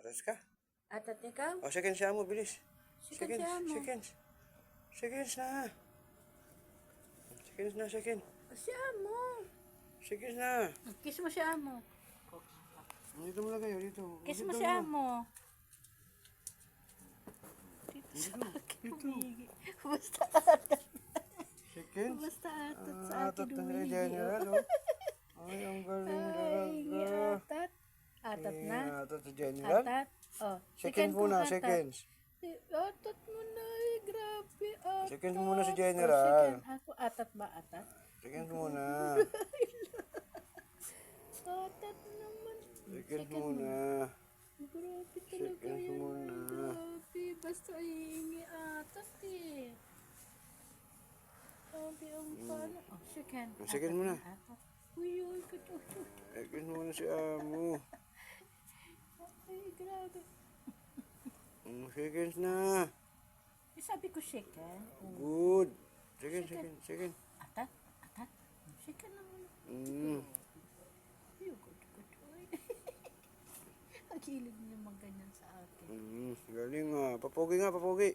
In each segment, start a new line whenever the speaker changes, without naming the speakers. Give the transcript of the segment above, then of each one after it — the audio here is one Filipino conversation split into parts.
Aras ka.
Atat ikaw?
O, seconds siya mo, bilis.
Second siya mo.
Seconds. Seconds na. Seconds na, second.
Siya mo.
Seconds na.
Kiss mo siya mo.
Dito mo lang kayo, dito.
Kiss mo
Dito
siya
na.
mo. Dito sa akin. Humigi. Basta atat.
Seconds.
Basta atat sa
Atat
akin.
na sila,
Humigi.
General, oh. Ay, ang galing
Ay,
talaga.
atat. Atat na.
Atat sa General.
Atat. Oh,
Seconds
kong
muna,
atat.
seconds.
Atat mo na eh. Grabe, atat.
Seconds muna si
Oh,
General.
second. Ako, atat ba? Atat?
Seconds muna.
Atat naman.
Seconds muna.
Grabe talaga
Seconds
yan.
muna.
Grabe. Basta iingi atat eh. Grabe ang pala. Oh, second.
Second
Atat
muna.
na atat. Uy, uy, katuto.
Seconds muna si Amo.
Ay, grabe.
Seconds na.
Eh, sabi ko second.
Good. Second.
Atat? Atat? Second naman.
Mm.
Ay, good. Uy. Ang hilig naman ganyan sa akin.
Galing nga. Papogi.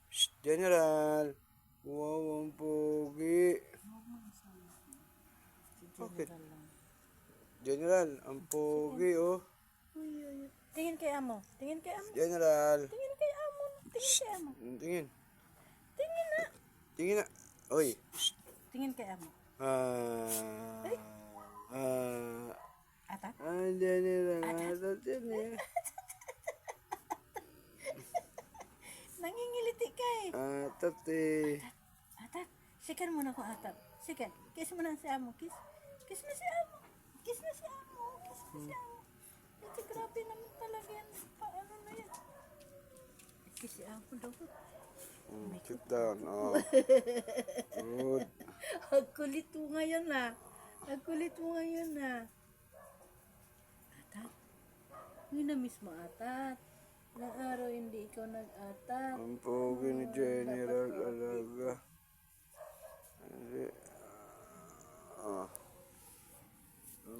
Shh, General. Wow, ang pogi.
Huwag mo isama. Si
Bakit?
General lang.
General, ang pogi, oh.
Uy, uy. Tingin kay Amo. Tingin kay Amo.
General.
Tingin kay Amo. Tingin kay Amo.
Tingin.
Tingin na.
Tingin na. Oy.
Tingin kay Amo. Atat?
General. Atat yan eh.
Nangingiliti ka eh.
Atat eh.
Atat. Sikan mo na ko atat. Sikan. Kiss mo na si Amo. Kiss. Kiss na si Amo. Kiss na si Amo. Kiss na si Amo. Ito grabe naman talaga yan. Paano na yan? Kiss si Amo daw.
Sit down. Oh. Good.
Ang kulit mo ngayon na. Ang kulit mo ngayon na. Atat. Hindi na-miss mo atat. Na araw hindi ikaw nag-atat.
Ang pogi ni General talaga.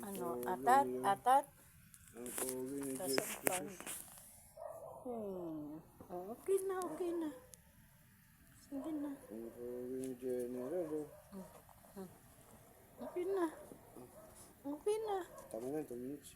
Ano? Atat? Atat?
Ang pogi ni
Kasaktan.
General.
Oh, okay na. Sige na.
Ang pogi ni General, oh.
Okay na.
Tama na, 2 minutes.